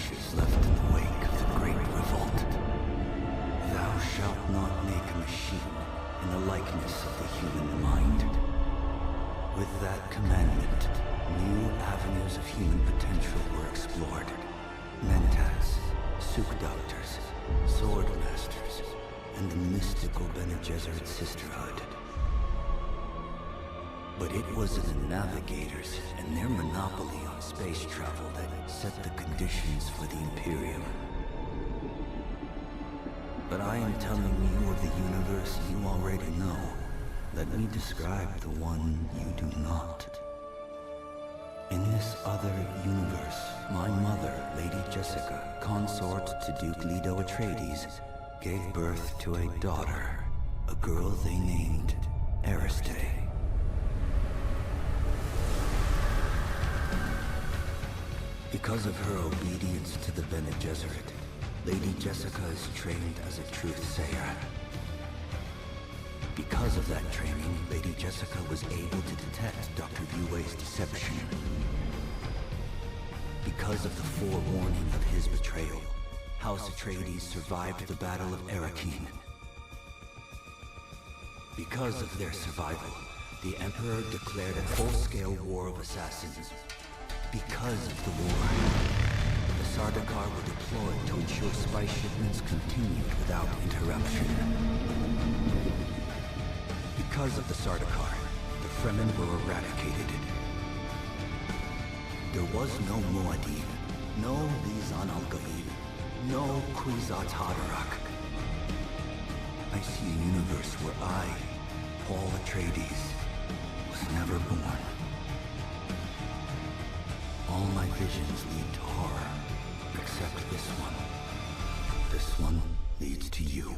ashes left in the wake of the Great Revolt. Thou shalt not make a machine in the likeness of the human mind. With that commandment, new avenues of human potential were explored. Mentats, Doctors, Sword Masters, and the mystical Bene Gesserit Sisterhood. But it was the navigators and their monopoly on space travel that set the conditions for the Imperium. But I am telling you of the universe you already know. Let me describe the one you do not. In this other universe, my mother, Lady Jessica, consort to Duke Leto Atreides, gave birth to a daughter, a girl they named Ariste. Because of her obedience to the Bene Gesserit, Lady Jessica is trained as a truth-sayer. Because of that training, Lady Jessica was able to detect Dr. Yue's deception. Because of the forewarning of his betrayal, House Atreides survived the Battle of Arrakeen. Because of their survival, the Emperor declared a full-scale war of assassins. Because of the war, the Sardaukar were deployed to ensure spice shipments continued without interruption. Because of the Sardaukar, the Fremen were eradicated. There was no Muad'Dib, no Lizan al-Gaib, no Kwisatz Haderach. I see a universe where I, Paul Atreides, was never born. All my visions lead to horror, except this one. This one leads to you.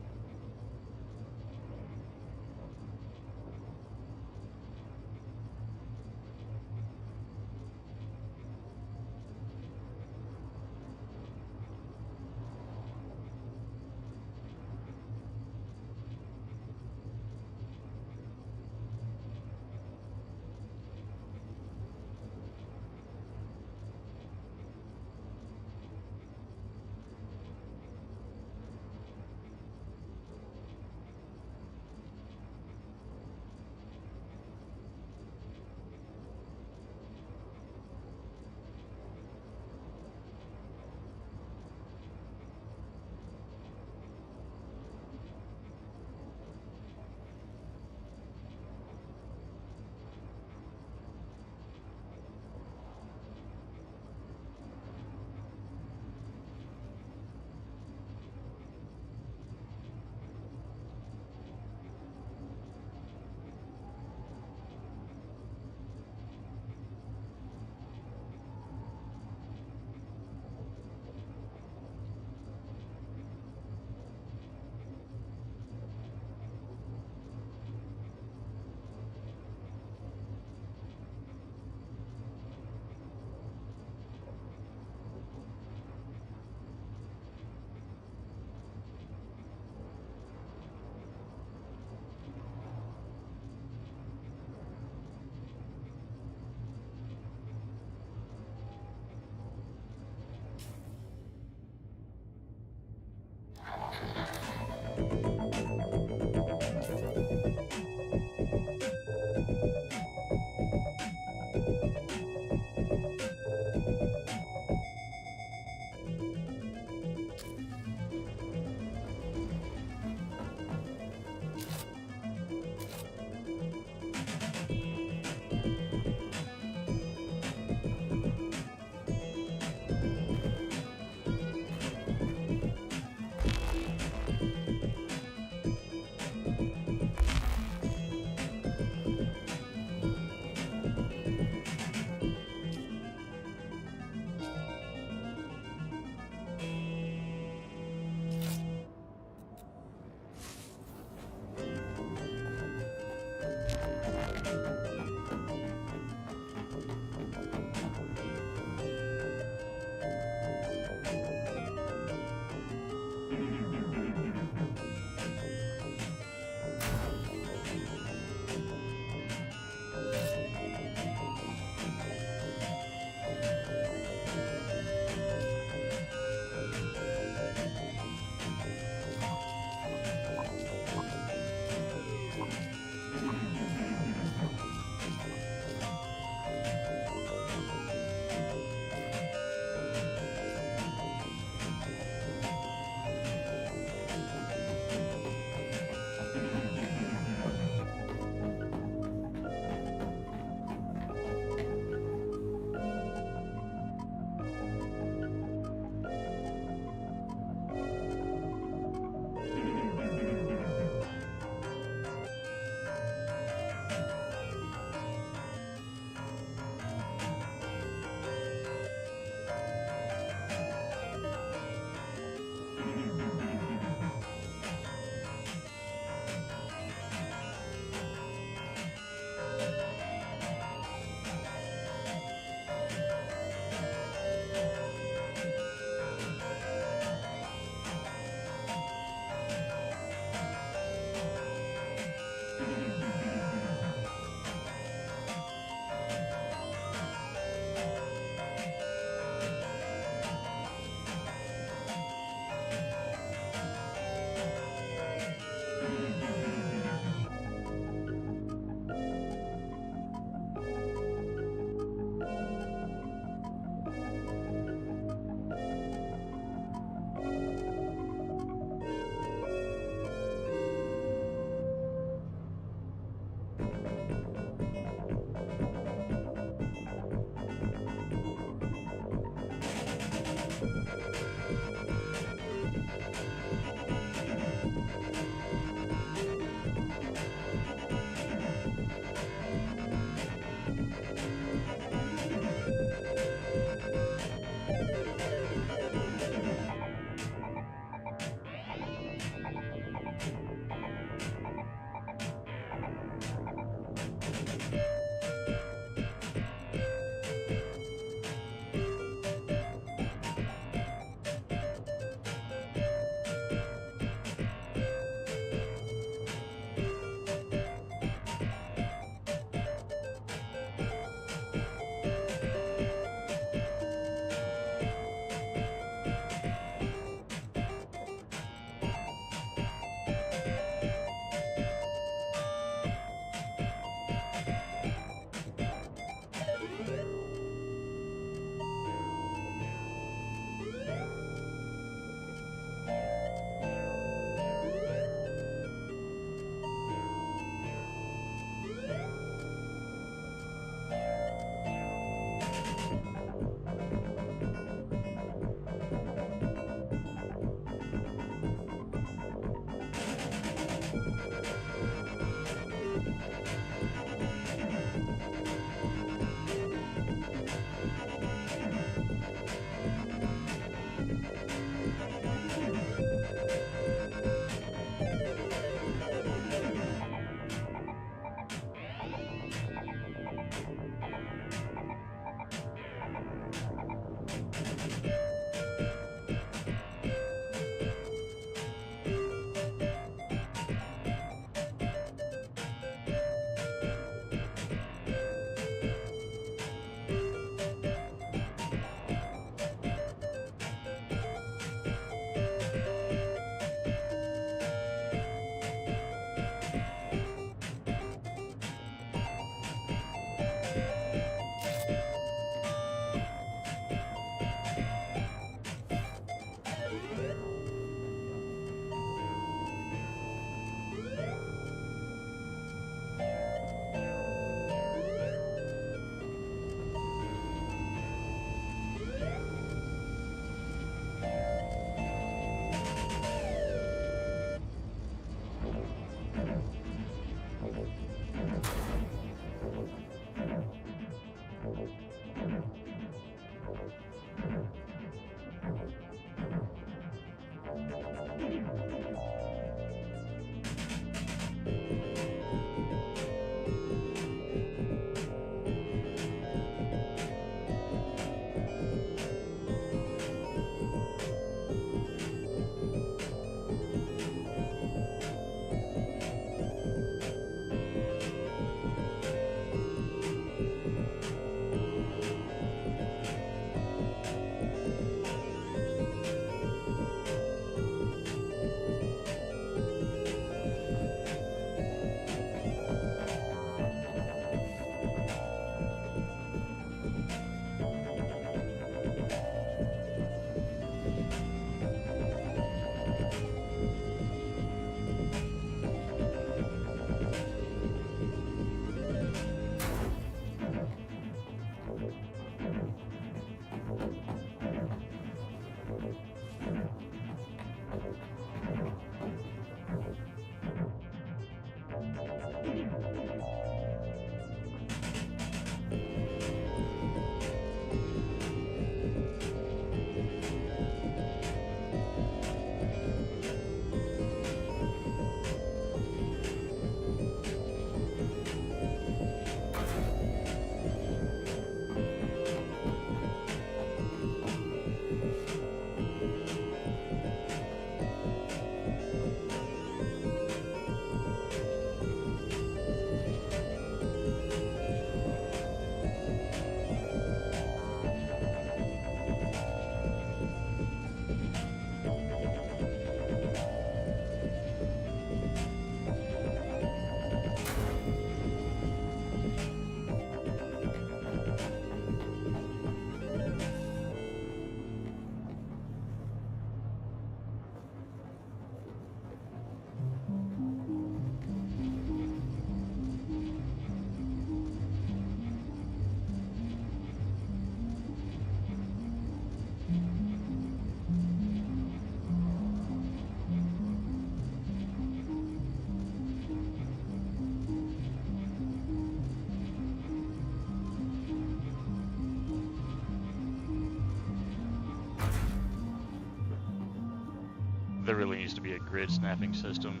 there really needs to be a grid snapping system.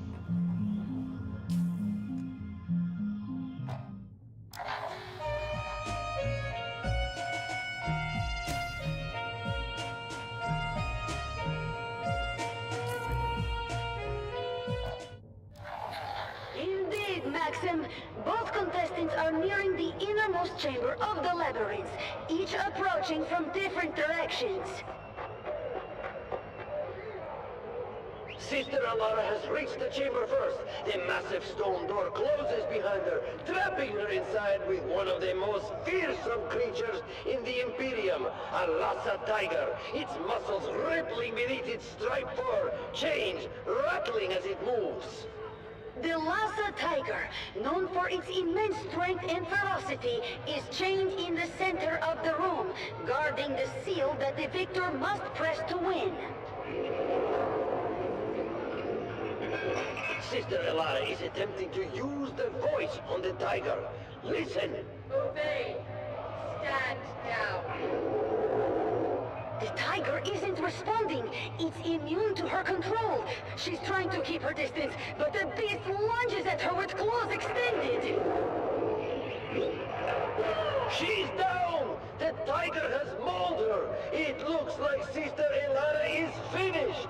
Indeed, Maxim. Both contestants are nearing the innermost chamber of the labyrinth, each approaching from different directions. Sister Alara has reached the chamber first. The massive stone door closes behind her, trapping her inside with one of the most fearsome creatures in the Imperium, a Lhasa tiger, its muscles rippling beneath its striped fur, chains rattling as it moves. The Lhasa tiger, known for its immense strength and ferocity, is chained in the center of the room, guarding the seal that the victor must press to win. Sister Alara is attempting to use the voice on the tiger. Listen. Obey. Stand down. The tiger isn't responding. It's immune to her control. She's trying to keep her distance, but the beast lunges at her with claws extended. She's down! The tiger has mauled her. It looks like Sister Alara is finished.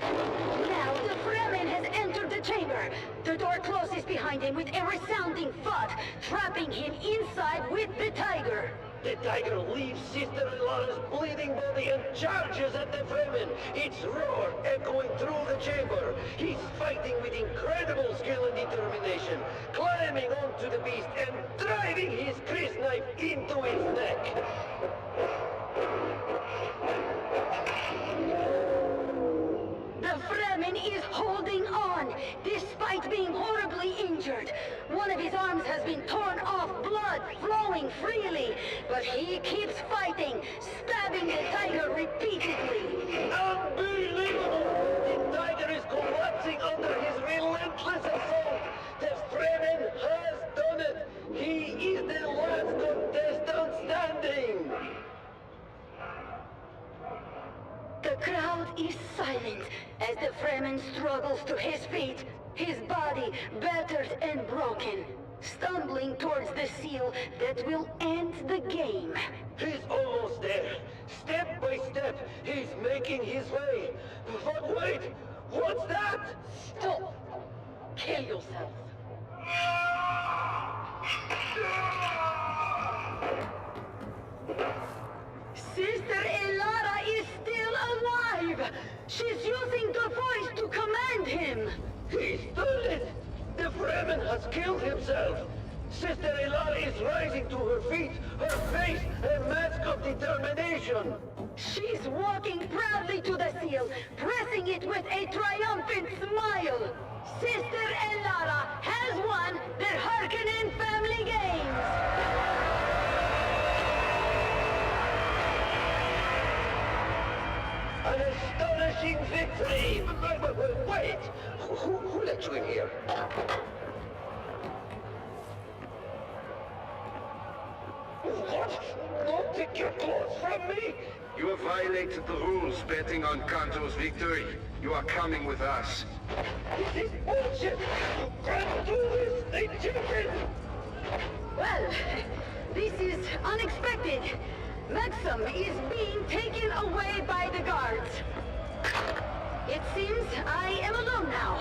Now the Fremen has entered the chamber. The door closes behind him with a resounding thud, trapping him inside with the tiger. The tiger leaves Sister Alara's bleeding body and charges at the Fremen, its roar echoing through the chamber. He's fighting with incredible skill and determination, climbing onto the beast and driving his crisp knife into its neck. The Fremen is holding on, despite being horribly injured. One of his arms has been torn off, blood flowing freely, but he keeps fighting, stabbing the tiger repeatedly. Unbelievable! The tiger is collapsing under his relentless assault. The Fremen has done it. He is the last contestant standing. The crowd is silent as the Fremen struggles to his feet, his body battered and broken, stumbling towards the seal that will end the game. He's almost there. Step by step, he's making his way. But wait, what's that? Stop. Kill yourself. Sister Alara is still alive! She's using the voice to command him! He's done it! The Fremen has killed himself! Sister Alara is rising to her feet, her face a mask of determination! She's walking proudly to the seal, pressing it with a triumphant smile! Sister Alara has won the Harkonnen Family Games! An astonishing victory! Wait! Who let you in here? What? Don't take your clothes from me! You have violated the rules betting on Kanto's victory. You are coming with us. This is bullshit! You can't do this! They cheated! Well, this is unexpected. Maxim is being taken away by the guards. It seems I am alone now.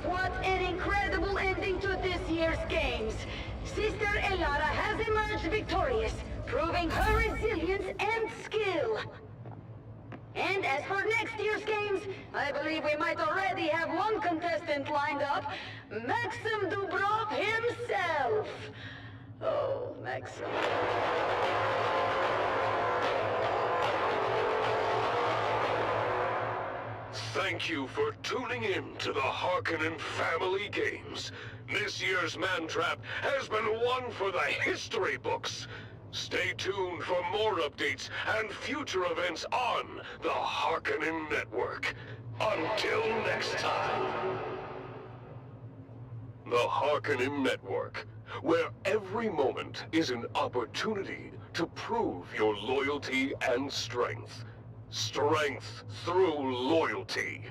What an incredible ending to this year's games. Sister Alara has emerged victorious, proving her resilience and skill. And as for next year's games, I believe we might already have one contestant lined up, Maxim Dubrov himself. Oh, Maxim. Thank you for tuning in to the Harkonnen Family Games. This year's Mantrap has been one for the history books. Stay tuned for more updates and future events on the Harkonnen Network. Until next time. The Harkonnen Network, where every moment is an opportunity to prove your loyalty and strength. Strength through loyalty.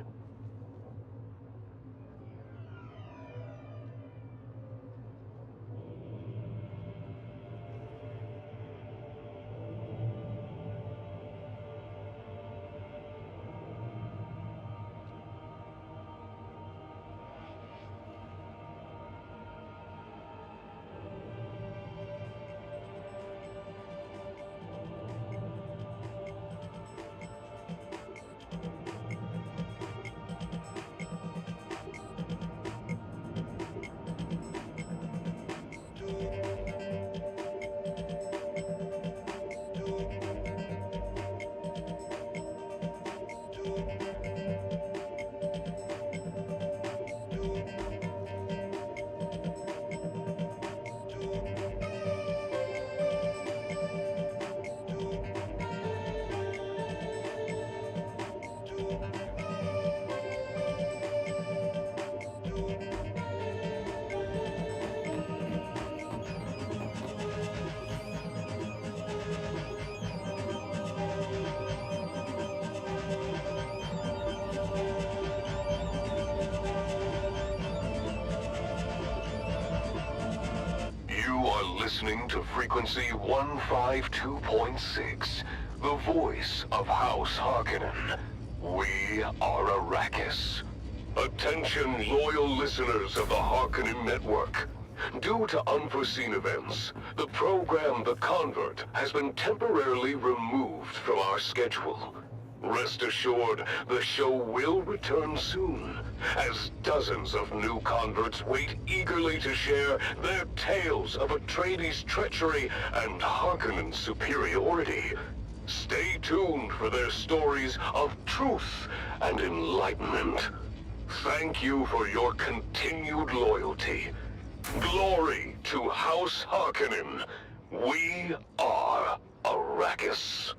You are listening to frequency 152.6, the voice of House Harkonnen. We are Arrakis. Attention, loyal listeners of the Harkonnen Network. Due to unforeseen events, the program The Convert has been temporarily removed from our schedule. Rest assured, the show will return soon, as dozens of new converts wait eagerly to share their tales of Atreides' treachery and Harkonnen's superiority. Stay tuned for their stories of truth and enlightenment. Thank you for your continued loyalty. Glory to House Harkonnen. We are Arrakis.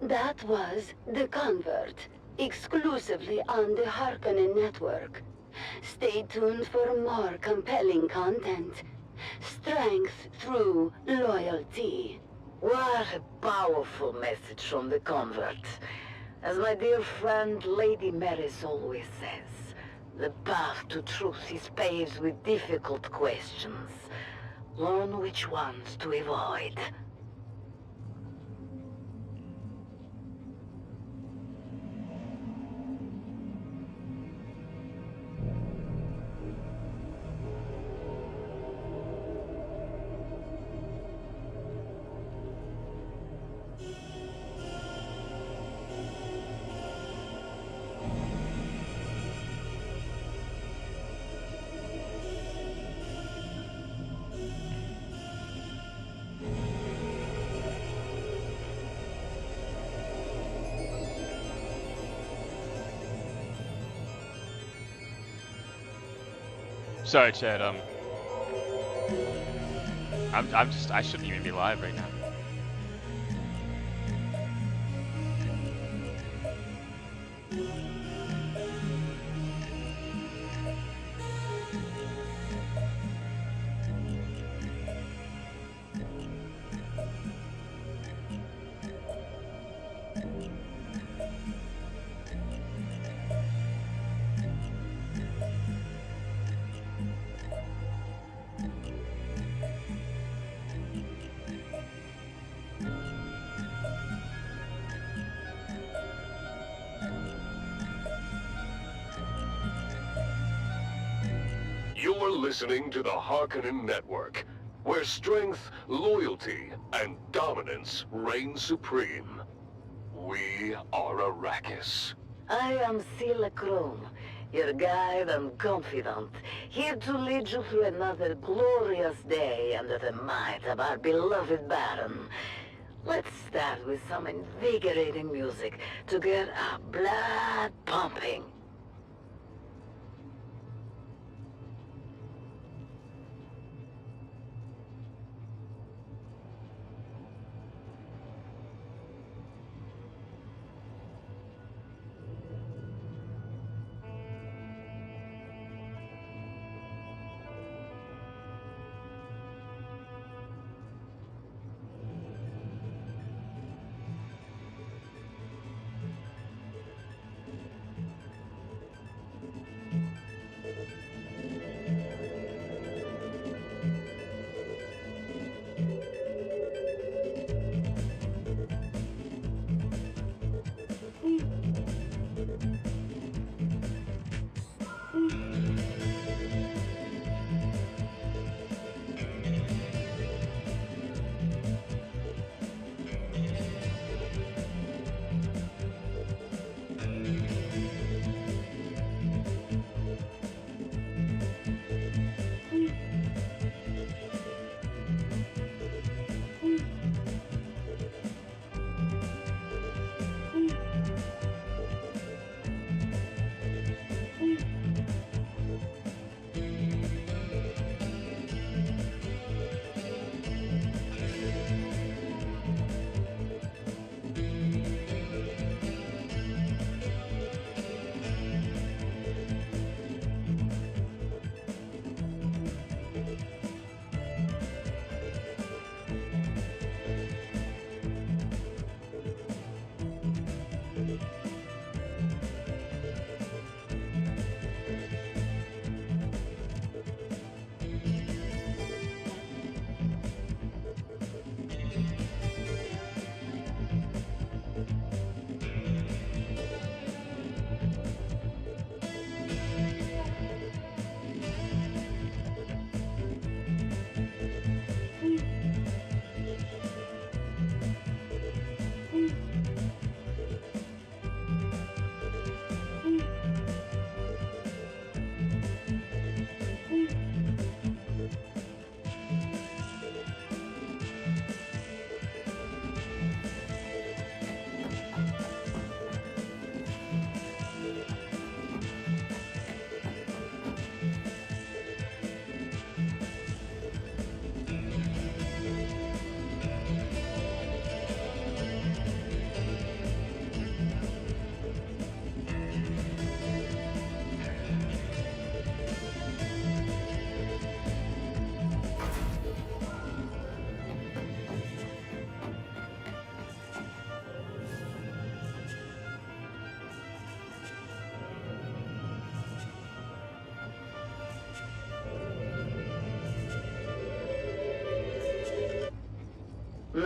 That was The Convert, exclusively on the Harkonnen Network. Stay tuned for more compelling content. Strength through loyalty. What a powerful message from the Convert. As my dear friend Lady Maris always says, the path to truth is paved with difficult questions. Learn which ones to avoid. Sorry, Chad. I shouldn't even be live right now. You're listening to the Harkonnen Network, where strength, loyalty, and dominance reign supreme. We are Arrakis. I am Sela Krum, your guide and confidant, here to lead you through another glorious day under the might of our beloved Baron. Let's start with some invigorating music to get our blood pumping.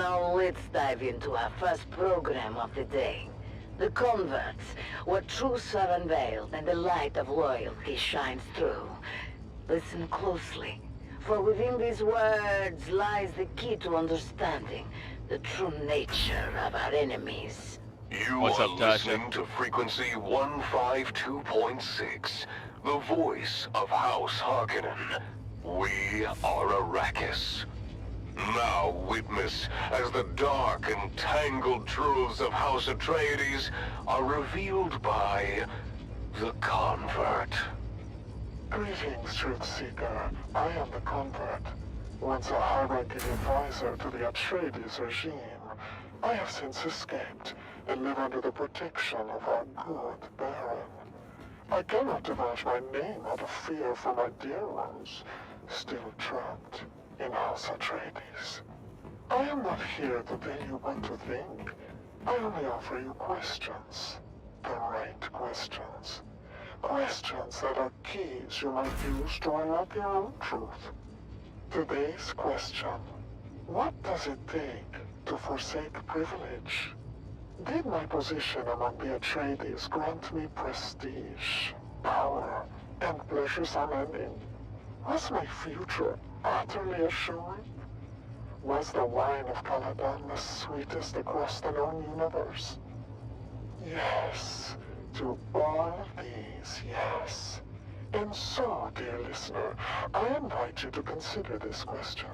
Now let's dive into our first program of the day. The converts, where truths are unveiled and the light of loyalty shines through. Listen closely, for within these words lies the key to understanding the true nature of our enemies. You What's are up, Tasha? listening to frequency 152.6, the voice of House Harkonnen. We are Arrakis. Now witness as the dark and tangled truths of House Atreides are revealed by the Convert. Greetings, Truth Seeker. I am the Convert. Once a high-ranking advisor to the Atreides regime, I have since escaped and live under the protection of our good Baron. I cannot divulge my name out of fear for my dear ones, still trapped in House Atreides. I am not here to tell you what to think. I only offer you questions. The right questions. Questions that are keys you might use to unlock your own truth. Today's question: what does it take to forsake privilege? Did my position among the Atreides grant me prestige, power, and pleasures unending? Was my future utterly assured? Was the wine of Caladan the sweetest across the known universe? Yes, to all of these, yes. And so, dear listener, I invite you to consider this question.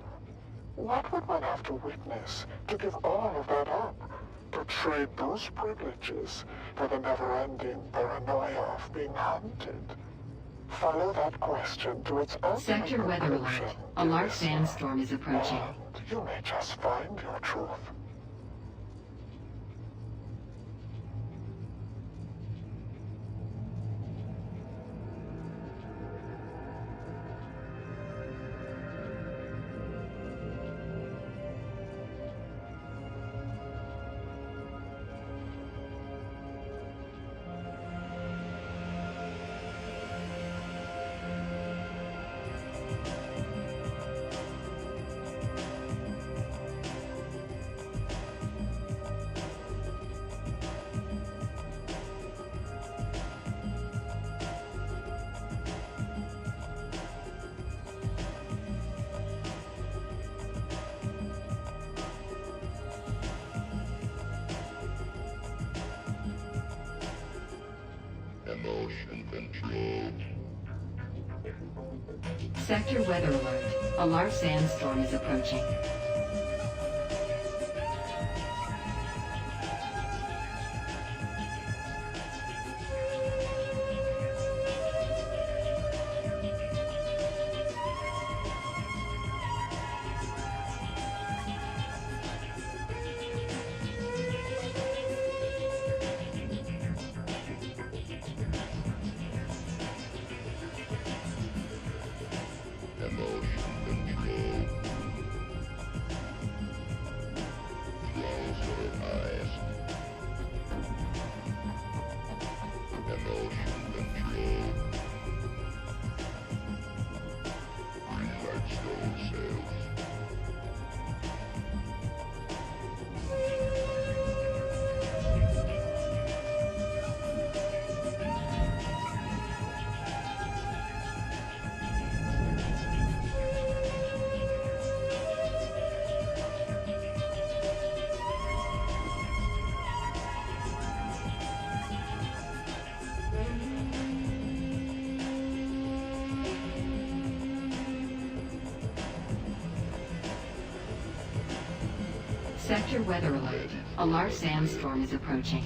What would one have to witness to give all of that up? To trade those privileges for the never-ending paranoia of being hunted? Follow that question to its ultimate Sector weather conclusion, alert. A dear large listener, sandstorm is approaching. and you may just find your truth. Sector weather alert. A large sandstorm is approaching. Sector weather alert. A large sandstorm is approaching.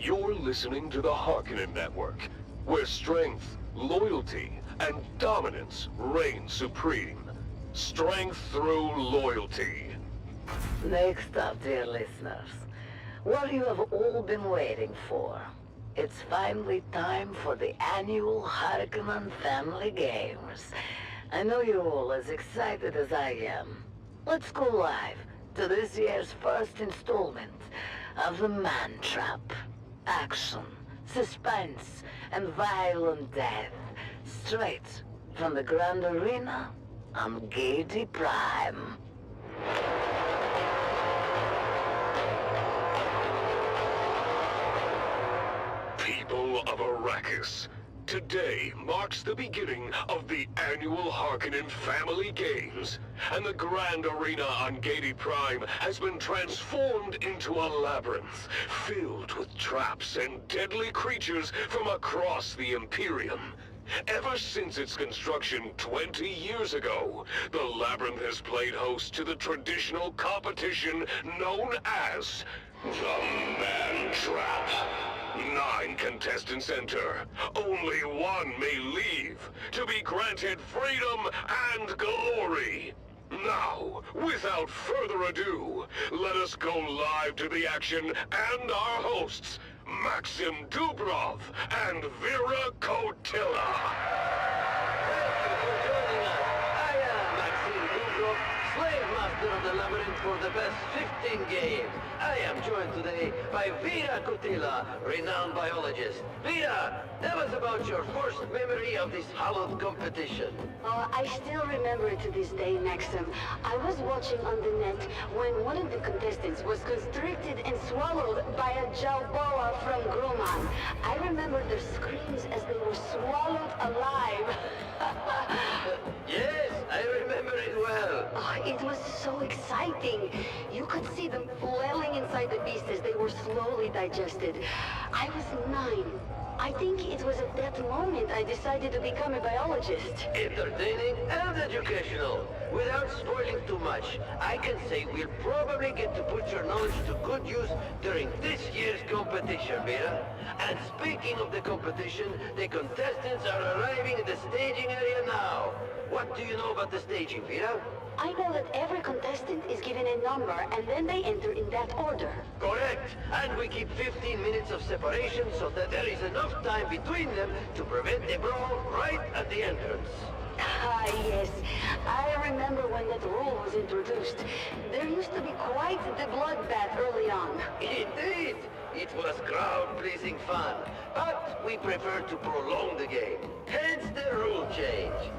You're listening to the Harkonnen Network, where strength, loyalty, and dominance reign supreme. Strength through loyalty. Next up, dear listeners, what you have all been waiting for. It's finally time for the annual Harkonnen Family Games. I know you're all as excited as I am. Let's go live to this year's first installment of the Man Trap. Action, suspense, and violent death, straight from the Grand Arena on Gaiety Prime. People of Arrakis, today marks the beginning of the annual Harkonnen Family Games, and the Grand Arena on Gaiety Prime has been transformed into a labyrinth filled with traps and deadly creatures from across the Imperium. Ever since its construction 20 years ago, the labyrinth has played host to the traditional competition known as the Man Trap. 9 contestants enter. Only one may leave, to be granted freedom and glory. Now, without further ado, let us go live to the action and our hosts, Maxim Dubrov and Vera Kotila. Thank you for joining us. I am Maxim Dubrov, slave master of the labyrinth for the best 15 games. I am joined today by Vera Kotila, renowned biologist. Vera, tell us about your first memory of this hallowed competition. Oh, I still remember it to this day, Maxim. I was watching on the net when one of the contestants was constricted and swallowed by a Jalboa from Grumman. I remember their screams as they were swallowed alive. Yes, I remember it well. Oh, it was so exciting. You could see them flailing inside the beast as they were slowly digested. I was 9. I think it was at that moment I decided to become a biologist. Entertaining and educational. Without spoiling too much, I can say we'll probably get to put your knowledge to good use during this year's competition, Vera. And speaking of the competition, the contestants are arriving in the staging area now. What do you know about the staging, Vera? I know that every contestant is given a number and then they enter in that order. Correct. And we keep 15 minutes of separation so that there is enough time between them to prevent a brawl right at the entrance. Ah, yes. I remember when that rule was introduced. There used to be quite the bloodbath early on. Indeed. It was crowd-pleasing fun, but we prefer to prolong the game. Hence the rule change.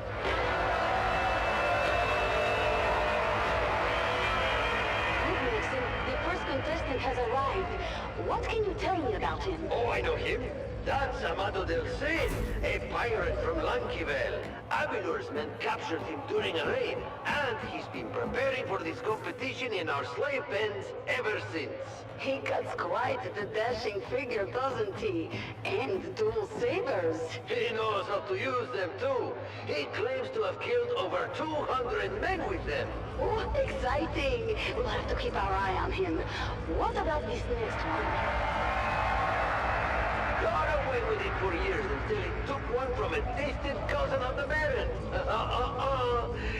The first contestant has arrived. What can you tell me about him? Oh, I know him. That's Amado del Cid, a pirate from Lankivel. Abilur's men captured him during a raid, and he's been preparing for this competition in our slave pens ever since. He cuts quite the dashing figure, doesn't he? And dual sabers. He knows how to use them too. He claims to have killed over 200 men with them. Oh, exciting! We'll have to keep our eye on him. What about this next one? Got away with it for years until he took one from a distant cousin of the Baron.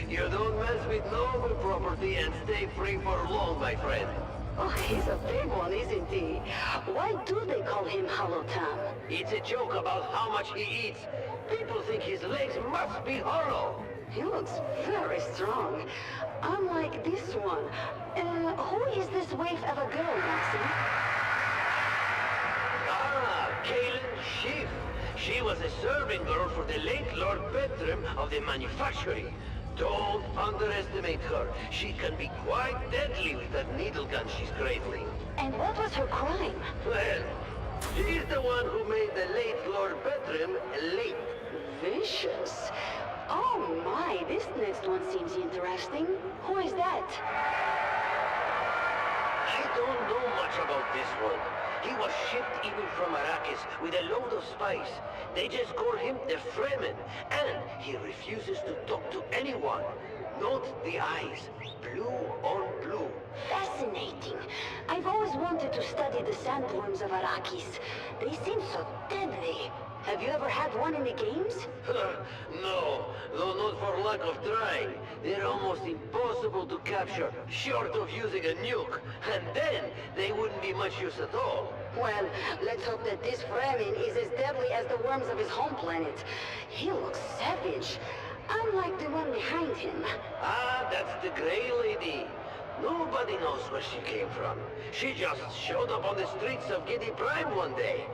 You don't mess with noble property and stay free for long, my friend. Oh, he's a big one, isn't he? Why do they call him Holotam? It's a joke about how much he eats. People think his legs must be hollow. He looks very strong. Unlike this one. Who is this waif of a girl, Maxim? Kaelin Schiff. She was a serving girl for the late Lord Bertram of the manufactory. Don't underestimate her. She can be quite deadly with that needle gun she's cradling. And what was her crime? Well, she's the one who made the late Lord Bertram late. Vicious. Oh my, this next one seems interesting. Who is that? I don't know much about this one. He was shipped even from Arrakis with a load of spice. They just call him the Fremen, and he refuses to talk to anyone. Note the eyes. Blue on blue. Fascinating. I've always wanted to study the sandworms of Arrakis. They seem so deadly. Have you ever had one in the games? No, though not for lack of trying. They're almost impossible to capture, short of using a nuke. And then, they wouldn't be much use at all. Well, let's hope that this Fremen is as deadly as the worms of his home planet. He looks savage, unlike the one behind him. Ah, that's the Grey Lady. Nobody knows where she came from. She just showed up on the streets of Giddy Prime one day.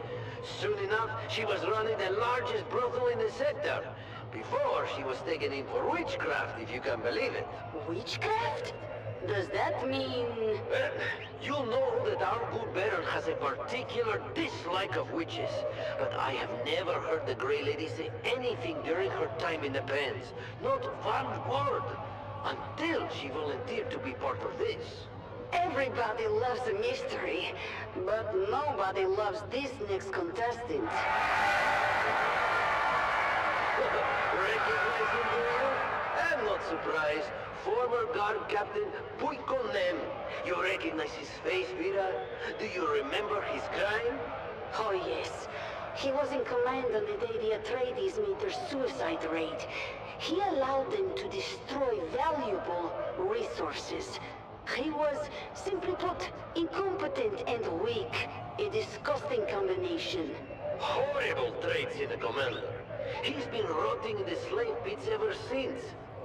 Soon enough, she was running the largest brothel in the sector. Before, she was taken in for witchcraft, if you can believe it. Witchcraft? Does that mean... Well, you'll know that our good Baron has a particular dislike of witches. But I have never heard the Grey Lady say anything during her time in the pens. Not one word. Until she volunteered to be part of this. Everybody loves a mystery, but nobody loves this next contestant. Recognize him, do you? I'm not surprised. Former guard captain Puikonem. You recognize his face, Vera? Do you remember his crime? Oh yes, he was in command on the day the Atreides made their suicide raid. He allowed them to destroy valuable resources. He was, simply put, incompetent and weak. A disgusting combination. Horrible traits in a commander. He's been rotting in the slave pits ever since.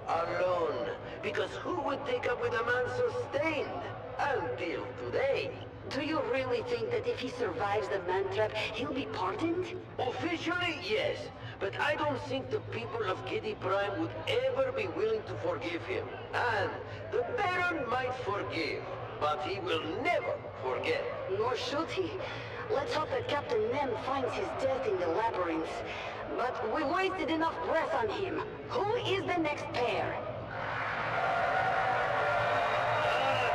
Alone. Because who would take up with a man so stained? Until today. Do you really think that if he survives the man trap, he'll be pardoned? Officially, yes. But I don't think the people of Giddy Prime would ever be willing to forgive him. And the Baron might forgive, but he will never forget. Nor should he. Let's hope that Captain Nem finds his death in the labyrinth. But we wasted enough breath on him. Who is the next pair?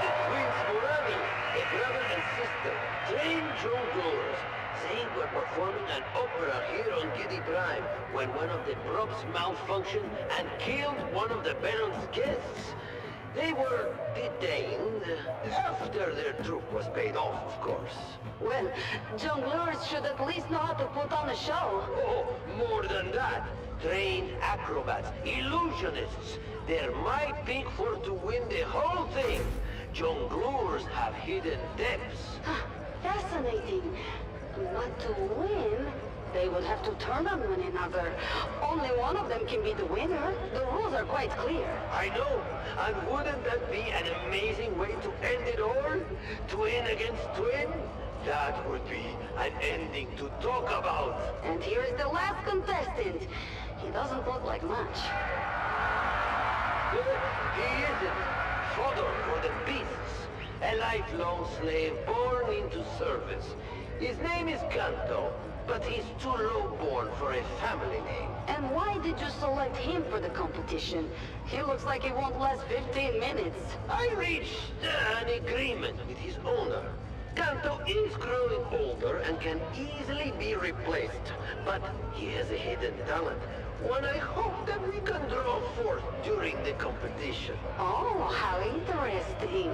The twins Morani, a brother and sister, trained jongleurs. They were performing an opera here on Giddy Prime when one of the props malfunctioned and killed one of the Baron's guests. They were detained after their troupe was paid off, of course. Well, jongleurs should at least know how to put on a show. Oh, more than that. Trained acrobats, illusionists. They're my pick for to win the whole thing. Jongleurs have hidden depths. Fascinating. But to win, they would have to turn on one another. Only one of them can be the winner. The rules are quite clear. I know. And wouldn't that be an amazing way to end it all? Twin against twin? That would be an ending to talk about. And here is the last contestant. He doesn't look like much. He isn't. Fodder for the beasts. A lifelong slave born into service. His name is Kanto, but he's too low-born for a family name. And why did you select him for the competition? He looks like he won't last 15 minutes. I reached an agreement with his owner. Kanto is growing older and can easily be replaced, but he has a hidden talent. One I hope that we can draw forth during the competition. Oh, how interesting.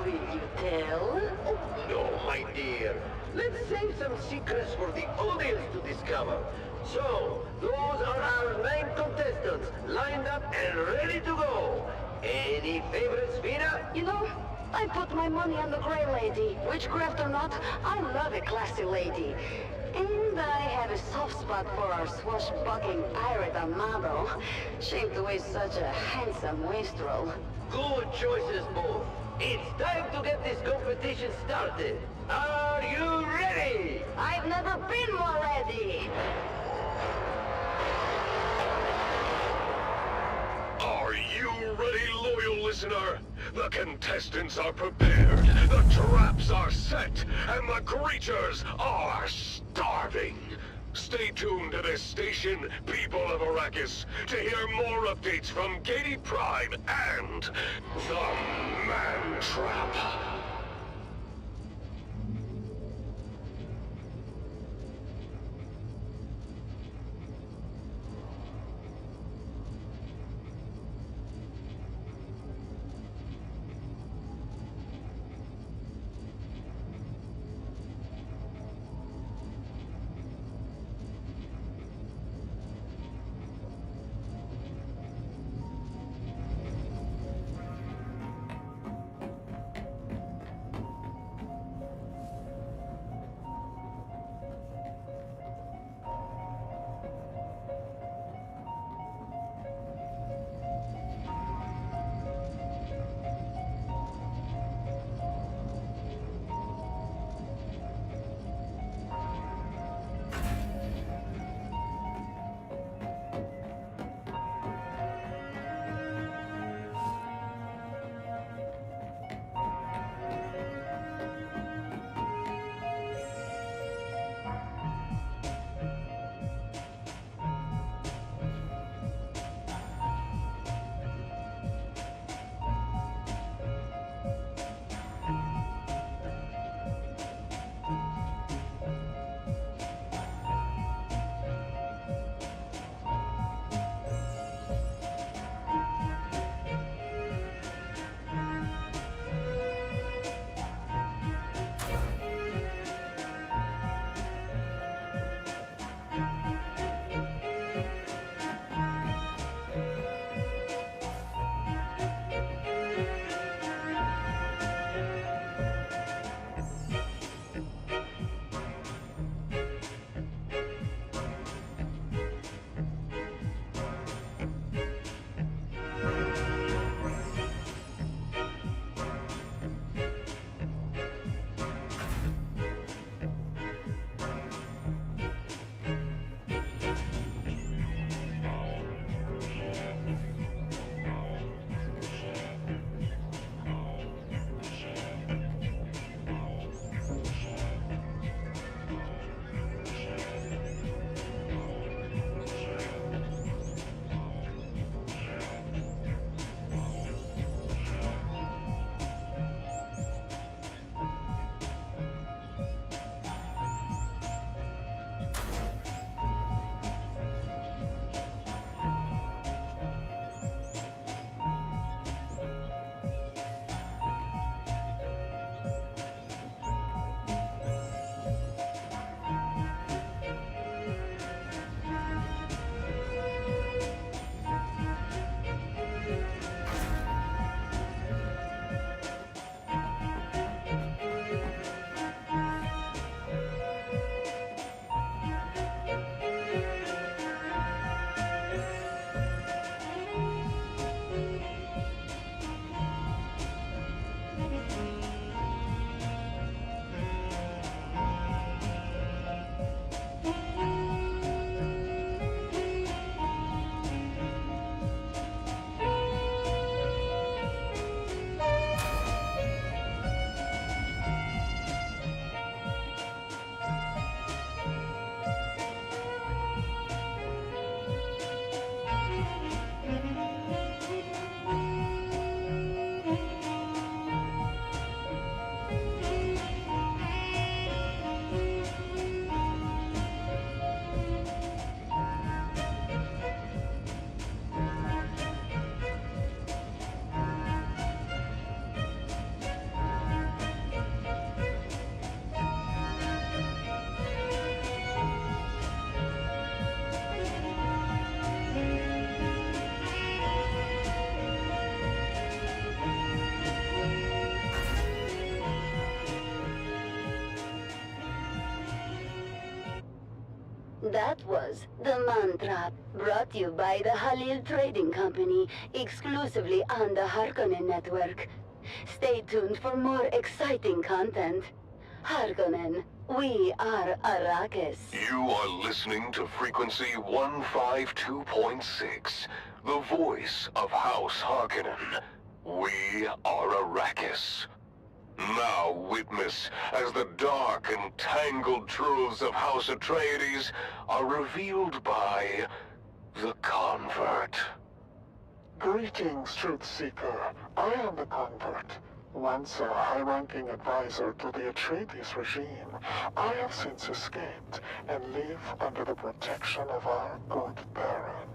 Will you tell? Oh, no, my dear. Let's save some secrets for the audience to discover. So, those are our 9 contestants, lined up and ready to go. Any favorites, Vina? You know, I put my money on the Grey Lady. Witchcraft or not, I love a classy lady. And I have a soft spot for our swashbuckling pirate Amado. Shame to waste such a handsome wastrel. Good choices, both. It's time to get this competition started. Are you ready? I've never been more ready. Are you ready, loyal listener? The contestants are prepared, the traps are set, and the creatures are starving. Stay tuned to this station, people of Arrakis, to hear more updates from Giddy Prime and the Man Trap. That was the Man Trap, brought to you by the Halil Trading Company, exclusively on the Harkonnen network. Stay tuned for more exciting content. Harkonnen, we are Arrakis. You are listening to frequency 152.6, the voice of House Harkonnen. We are Arrakis. Now witness as the dark and tangled truths of House Atreides are revealed by the Convert. Greetings, Truth Seeker. I am the Convert. Once a high-ranking advisor to the Atreides regime, I have since escaped and live under the protection of our good Baron.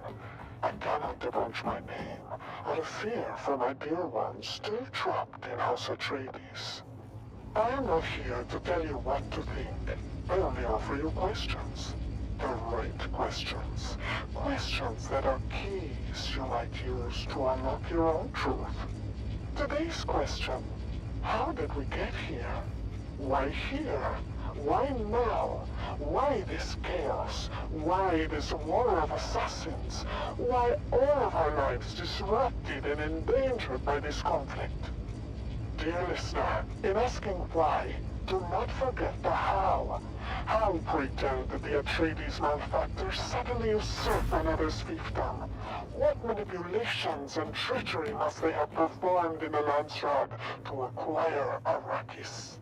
I cannot divulge my name, out of fear for my dear ones still trapped in House Atreides. I am not here to tell you what to think. I only offer you questions. The right questions. Questions that are keys you might use to unlock your own truth. Today's question: how did we get here? Why here? Why now? Why this chaos? Why this war of assassins? Why all of our lives disrupted and endangered by this conflict? Dear listener, in asking why, do not forget the how. How, pray tell, did the Atreides malefactors suddenly usurp another's fiefdom? What manipulations and treachery must they have performed in the Landsraad to acquire Arrakis?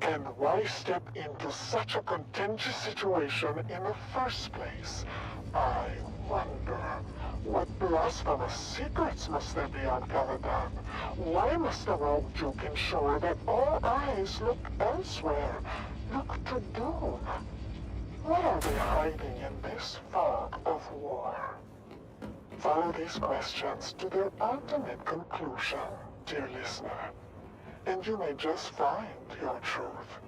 And why step into such a contentious situation in the first place? I wonder. What blasphemous secrets must there be on Caladan? Why must the rogue Duke ensure that all eyes look elsewhere? Look to Dune. What are they hiding in this fog of war? Follow these questions to their ultimate conclusion, dear listener, and you may just find your truth.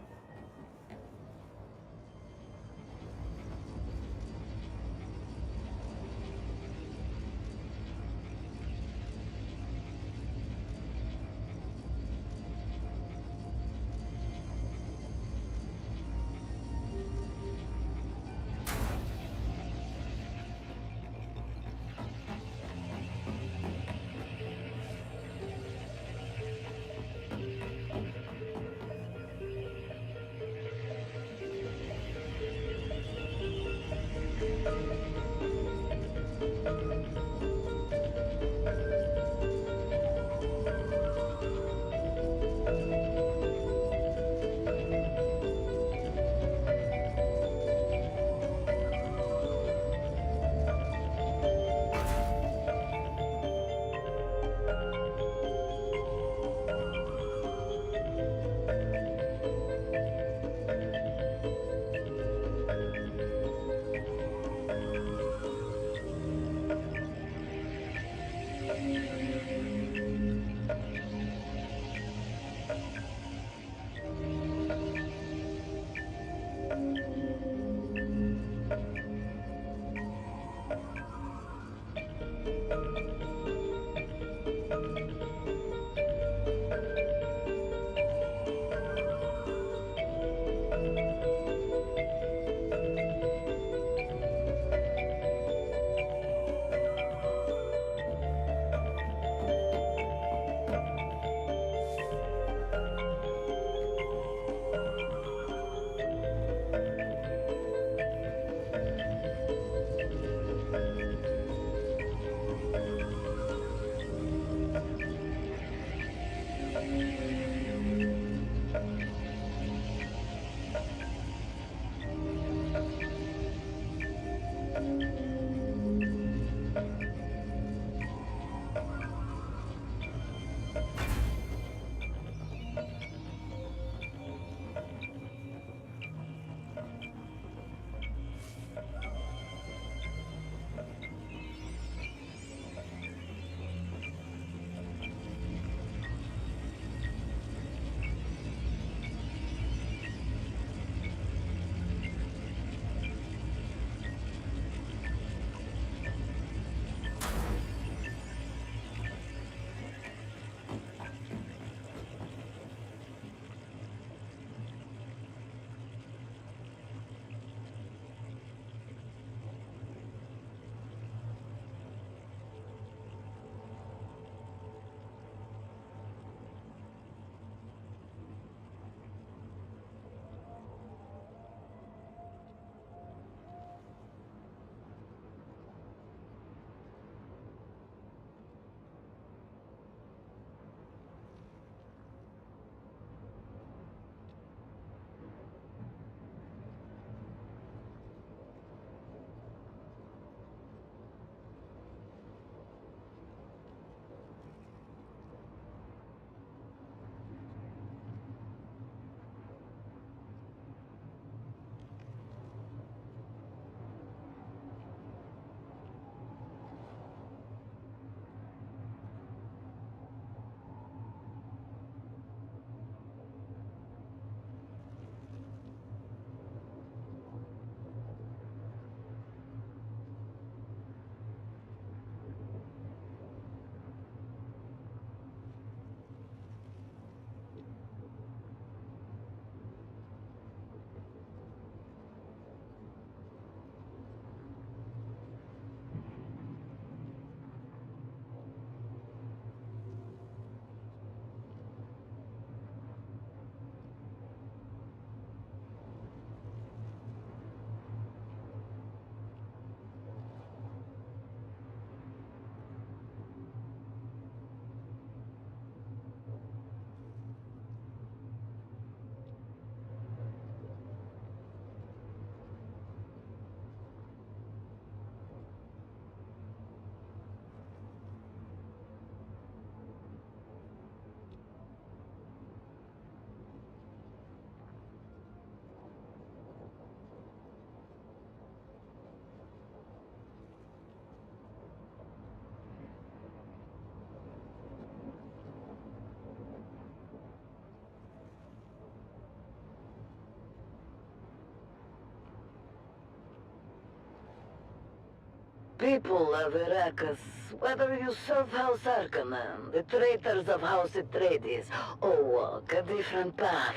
People of Arrakis, whether you serve House Harkonnen, the traitors of House Atreides, or walk a different path,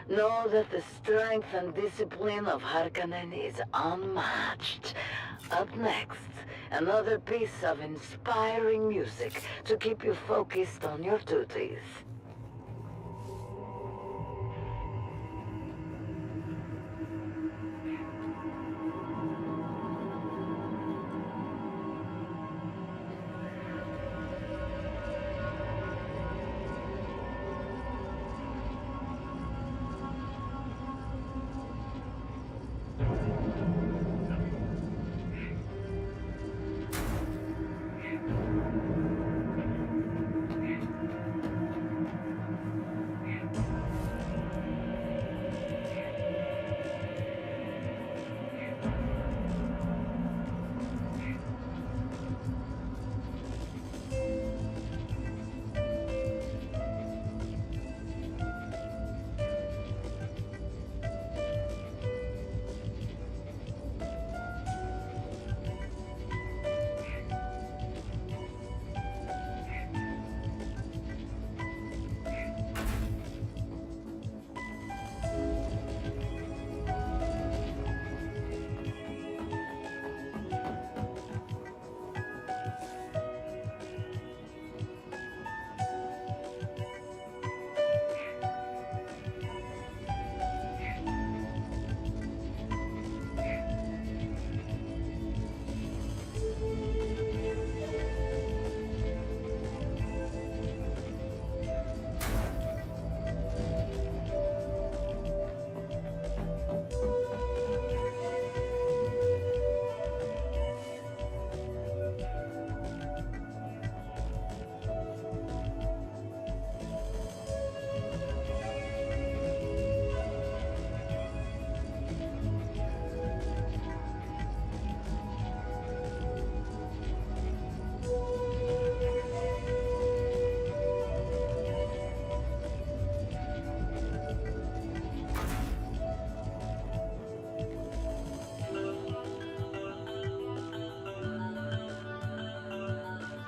know that the strength and discipline of Harkonnen is unmatched. Up next, another piece of inspiring music to keep you focused on your duties.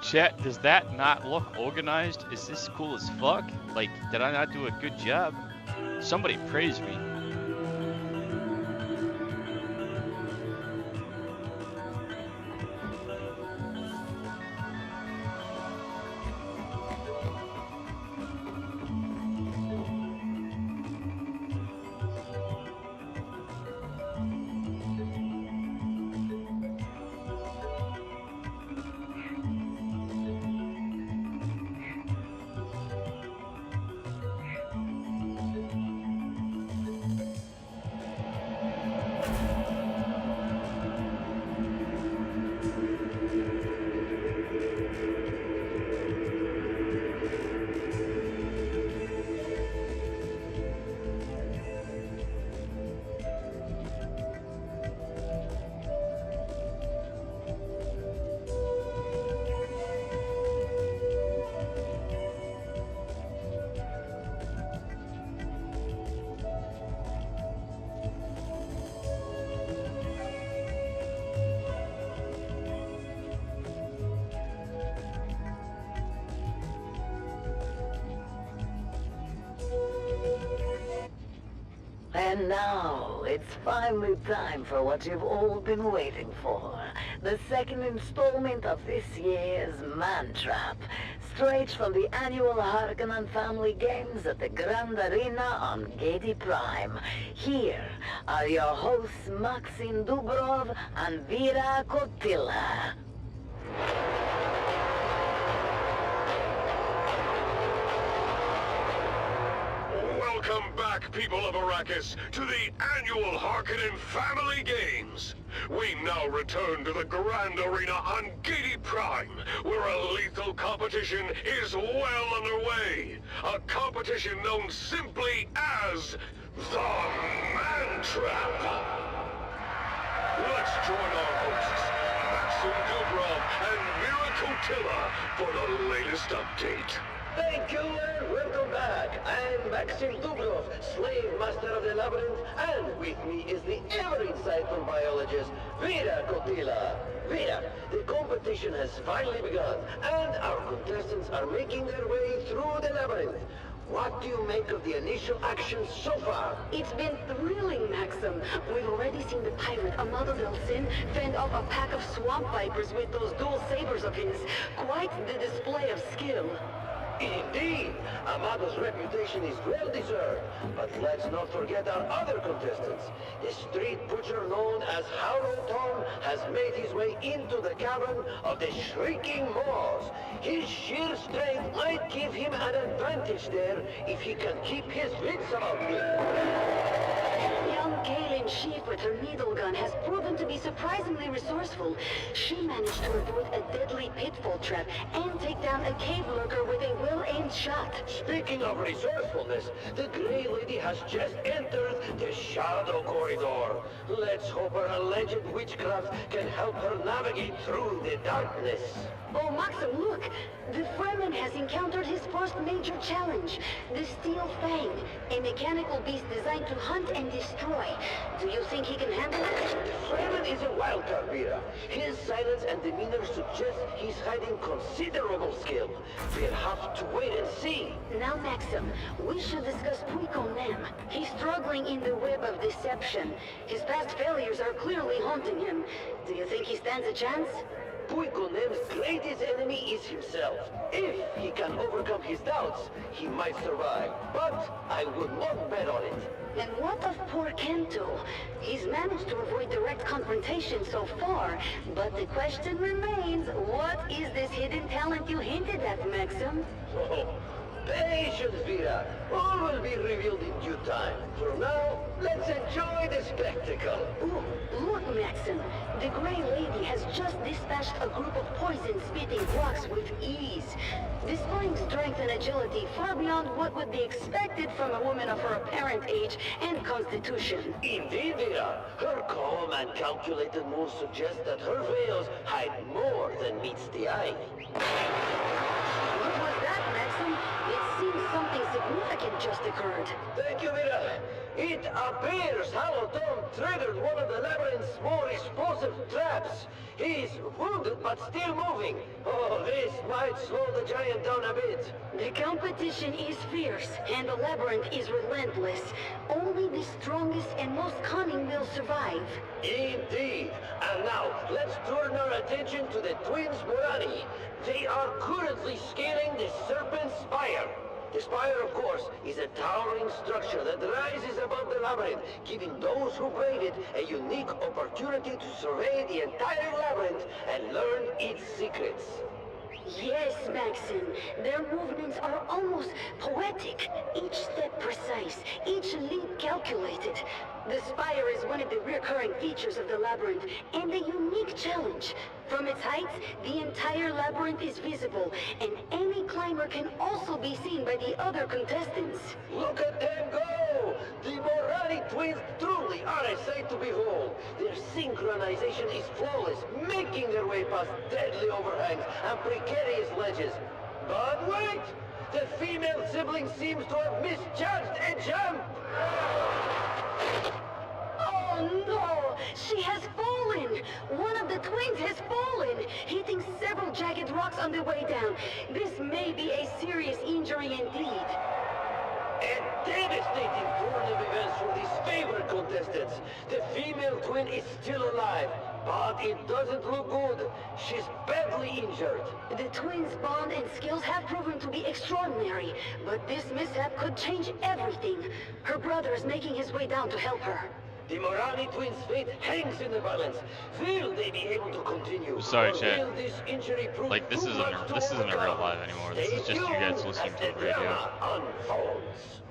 Chat, does that not look organized? Is this cool as fuck? Like, did I not do a good job? Somebody praise me. And now, it's finally time for what you've all been waiting for. The second installment of this year's Man Trap. Straight from the annual Harkonnen Family Games at the Grand Arena on Gedi Prime. Here are your hosts Maxim Dubrov and Vera Kotila. Welcome back, people of Arrakis, to the annual Harkonnen Family Games. We now return to the Grand Arena on Gedi Prime, where a lethal competition is well underway. A competition known simply as the Man Trap. Let's join our hosts, Maxim Dubrov and Vera Kotila, for the latest update. Thank you and welcome back. I'm Maxim Dubrov, slave master of the labyrinth, and with me is the ever-exciting insightful biologist, Vera Cotilla. Vera, the competition has finally begun, and our contestants are making their way through the labyrinth. What do you make of the initial actions so far? It's been thrilling, Maxim. We've already seen the pirate Amado del Sin fend off a pack of swamp vipers with those dual sabers of his. Quite the display of skill. Indeed, Amado's reputation is well deserved. But let's not forget our other contestants. The street butcher known as Harrow Tom has made his way into the cavern of the Shrieking Maws. His sheer strength might give him an advantage there if he can keep his wits about him. Young Kaylin Sheep with her needle gun has proven to be surprisingly resourceful. She managed to avoid a deadly pitfall trap and take down a cave lurker with a well-aimed shot. Speaking of resourcefulness, the Grey Lady has just entered the Shadow Corridor. Let's hope her alleged witchcraft can help her navigate through the darkness. Oh, Maxim, look! The Fremen has encountered his first major challenge, the Steel Fang, a mechanical beast designed to hunt and destroy. Do you think he can handle it? Fremen is a wild card, Vera. His silence and demeanor suggest he's hiding considerable skill. We'll have to wait and see. Now, Maxim, we should discuss Puiko Nem. He's struggling in the web of deception. His past failures are clearly haunting him. Do you think he stands a chance? Puiko Nem's greatest enemy is himself. If he can overcome his doubts, he might survive. But I would not bet on it. And what of poor Kento? He's managed to avoid direct confrontation so far, but the question remains, what is this hidden talent you hinted at, Maxim? Oh, patience, Vera. All will be revealed in due time. For now, let's enjoy the spectacle. Ooh, look, Maxim. The Grey Lady has just dispatched a group of poison-spitting rocks with ease, displaying strength and agility far beyond what would be expected from a woman of her apparent age and constitution. Indeed, Vera. Her calm and calculated moves suggest that her veils hide more than meets the eye. What was that, Maxim? It seems something significant just occurred. Thank you, Vera. It appears Hollow Tom triggered one of the labyrinth's more explosive traps. He's wounded but still moving. Oh, this might slow the giant down a bit. The competition is fierce, and the labyrinth is relentless. Only the strongest and most cunning will survive. Indeed. And now, let's turn our attention to the twins Morani. They are currently scaling the Serpent Spire. The spire, of course, is a towering structure that rises above the labyrinth, giving those who brave it a unique opportunity to survey the entire labyrinth and learn its secrets. Yes, Maxim. Their movements are almost poetic. Each step precise, each leap calculated. The spire is one of the recurring features of the labyrinth, and a unique challenge. From its heights, the entire labyrinth is visible, and any climber can also be seen by the other contestants. Look at them go! The Morani twins truly are a sight to behold. Their synchronization is flawless, making their way past deadly overhangs and precarious ledges. But wait! The female sibling seems to have misjudged a jump! Oh no! She has fallen! One of the twins has fallen, hitting several jagged rocks on the way down. This may be a serious injury indeed. A devastating turn of events for these favorite contestants. The female twin is still alive, but it doesn't look good. She's badly injured. The twins' bond and skills have proven to be extraordinary, but this mishap could change everything. Her brother is making his way down to help her. The Morani twins' fate hangs in the balance. Will they be able to continue? Sorry, Or chat. will this injury prove Like, this too isn't much a, to this isn't a real overcome? live anymore. This Stay is just you guys tuned listening as to the radio. drama unfolds.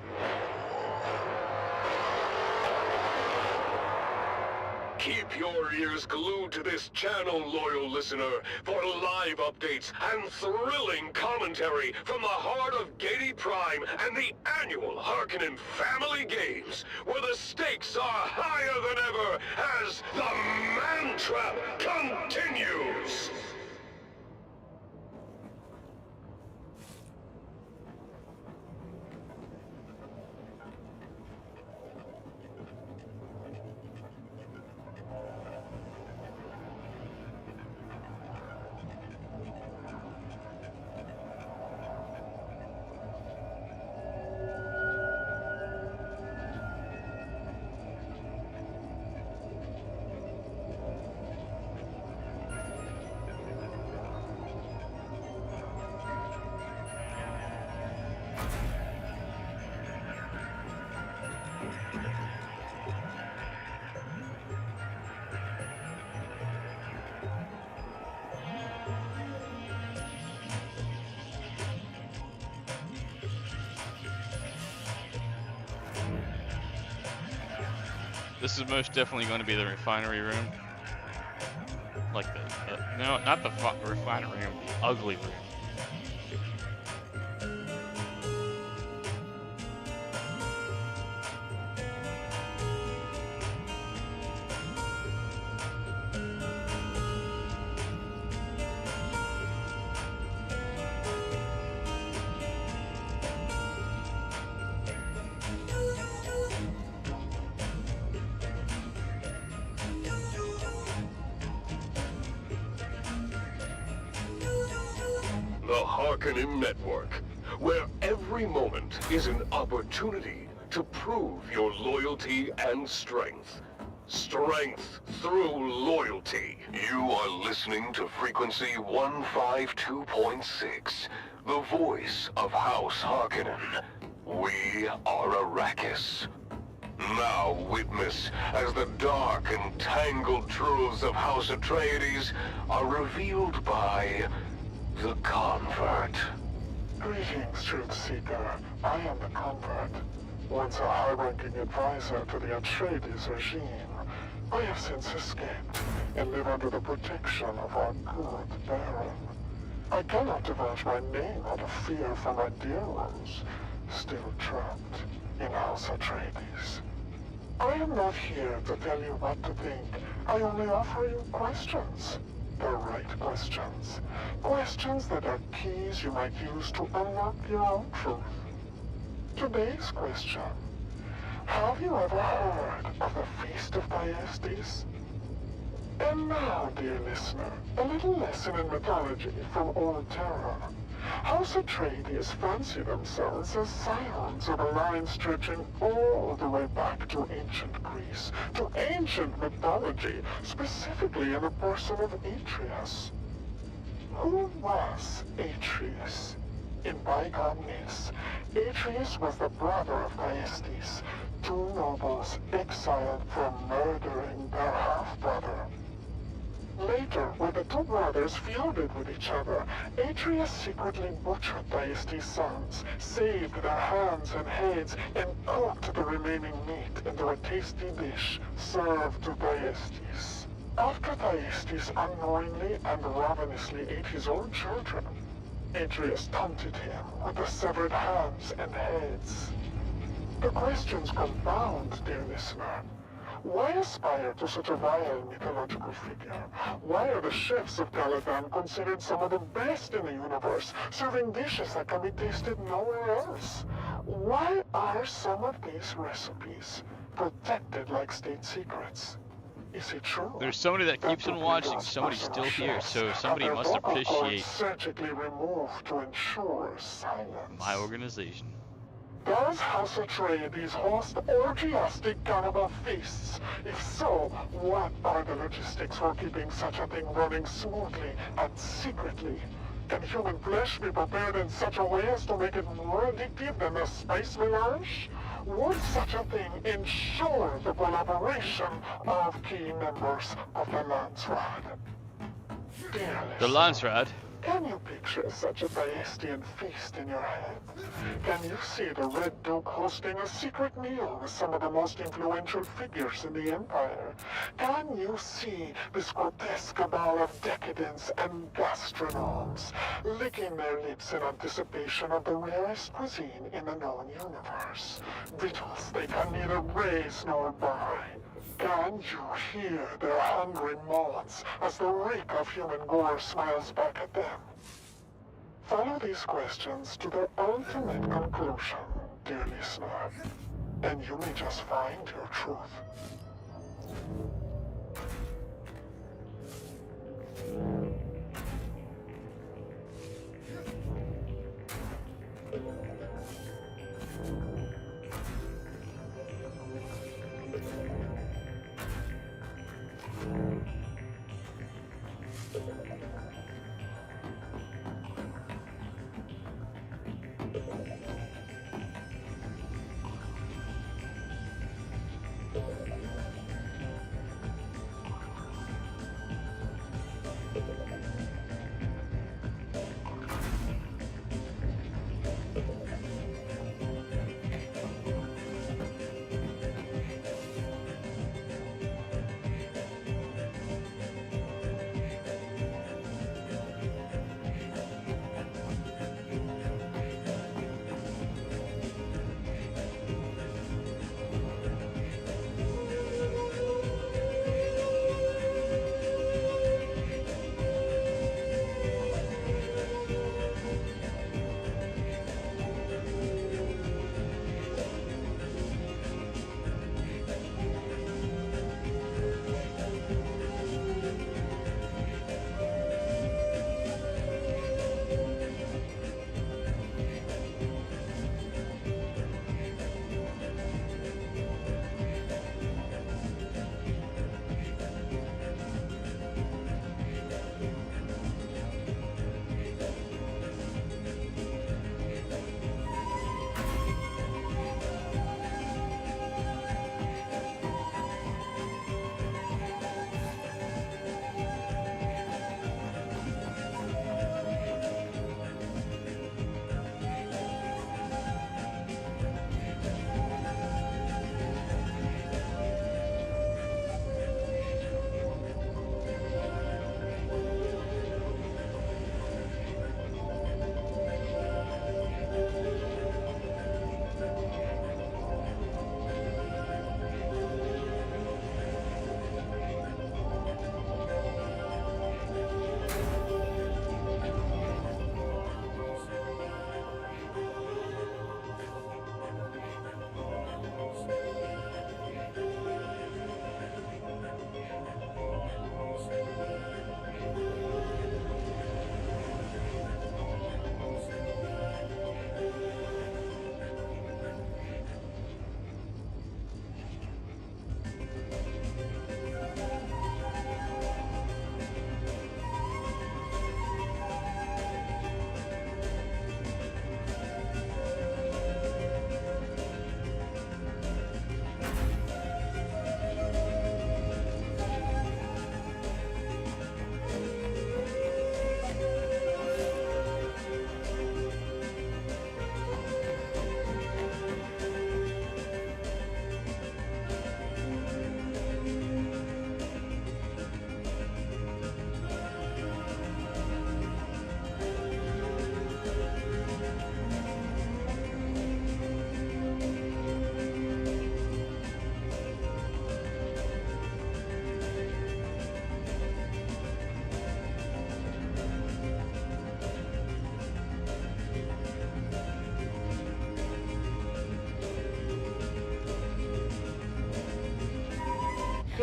Keep your ears glued to this channel, loyal listener, for live updates and thrilling commentary from the heart of Gaiety Prime and the annual Harkonnen Family Games, where the stakes are higher than ever as the Man Trap continues! This is most definitely going to be the refinery room. Like no, not the refinery room, the ugly room. The Harkonnen Network, where every moment is an opportunity to prove your loyalty and strength. Strength through loyalty. You are listening to frequency 152.6, the voice of House Harkonnen. We are Arrakis. Now witness as the dark and tangled truths of House Atreides are revealed by the Convert. Greetings, Truth Seeker. I am the Convert. Once a high-ranking advisor to the Atreides regime, I have since escaped and live under the protection of our good Baron. I cannot divulge my name out of fear for my dear ones, still trapped in House Atreides. I am not here to tell you what to think. I only offer you questions. The right questions. Questions that are keys you might use to unlock your own truth. Today's question. Have you ever heard of the Feast of Thyestes? And now, dear listener, a little lesson in mythology from old terror. House Atreides fancy themselves as scions of a line stretching all the way back to ancient Greece, to ancient mythology, specifically in the person of Atreus. Who was Atreus? In bygone myths, Atreus was the brother of Thyestes, two nobles exiled for murdering their half-brother. Later, when the two brothers feuded with each other, Atreus secretly butchered Thyestes' sons, saved their hands and heads, and cooked the remaining meat into a tasty dish served to Thyestes. After Thyestes unknowingly and ravenously ate his own children, Atreus taunted him with the severed hands and heads. The questions compound, dear listener. Why aspire to such a vile mythological figure? Why are the chefs of Caladan considered some of the best in the universe, serving dishes that can be tasted nowhere else? Why are some of these recipes protected like state secrets? Is it true? There's somebody that keeps on watching, somebody's still here, so somebody must appreciate surgically removed to ensure silence. my organization. Does House Atreides host orgiastic cannibal feasts? If so, what are the logistics for keeping such a thing running smoothly and secretly? Can human flesh be prepared in such a way as to make it more addictive than the spice melange? Would such a thing ensure the collaboration of key members of the Landsraad? Dear The listener, Landsraad? can you picture such a Thyestian feast in your head? Can you see the Red Duke hosting a secret meal with some of the most influential figures in the Empire? Can you see this grotesque cabal of decadents and gastronomes licking their lips in anticipation of the rarest cuisine in the known universe? Victuals they can neither raise nor buy. Can you hear their hungry moans as the reek of human gore smiles back at them? Follow these questions to their ultimate conclusion, dear listener, and you may just find your truth.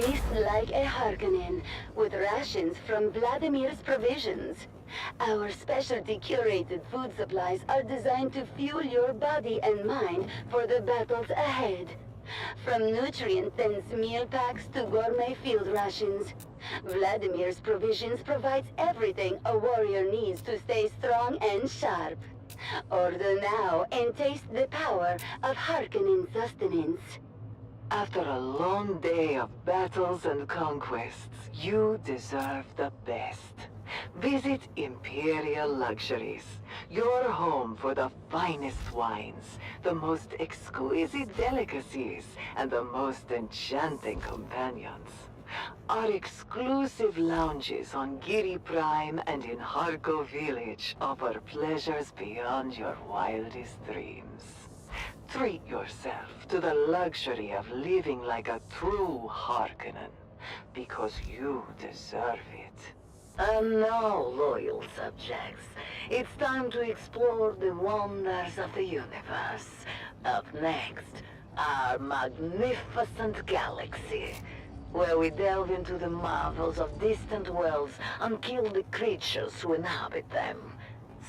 feast like a Harkonnen, with rations from Vladimir's provisions. Our specialty curated food supplies are designed to fuel your body and mind for the battles ahead. From nutrient-dense meal packs to gourmet field rations, Vladimir's provisions provides everything a warrior needs to stay strong and sharp. Order now and taste the power of Harkonnen sustenance. After a long day of battles and conquests, you deserve the best. Visit Imperial Luxuries, your home for the finest wines, the most exquisite delicacies, and the most enchanting companions. Our exclusive lounges on Giri Prime and in Harko Village offer pleasures beyond your wildest dreams. Treat yourself to the luxury of living like a true Harkonnen, because you deserve it. And now, loyal subjects, it's time to explore the wonders of the universe. Up next, our magnificent galaxy, where we delve into the marvels of distant worlds and kill the creatures who inhabit them.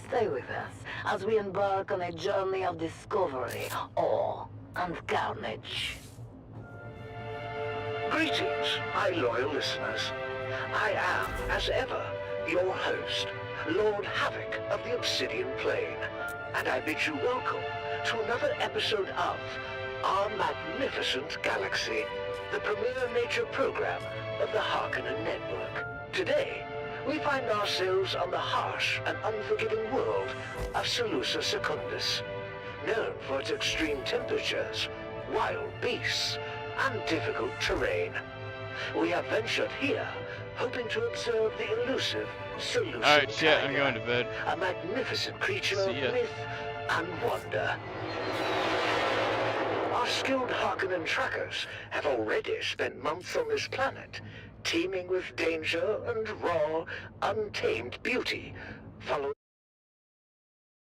Stay with us as we embark on a journey of discovery, awe, and carnage. Greetings, my loyal listeners. I am, as ever, your host, Lord Havoc of the Obsidian Plain, and I bid you welcome to another episode of Our Magnificent Galaxy, the premier nature program of the Harkonnen Network. Today, we find ourselves on the harsh and unforgiving world of Salusa Secundus, known for its extreme temperatures, wild beasts, and difficult terrain. We have ventured here, hoping to observe the elusive Salusa Alright, shit, I'm tiger, going to bed. a magnificent creature of See ya. myth and wonder. Our skilled Harkonnen trackers have already spent months on this planet, teeming with danger and raw, untamed beauty,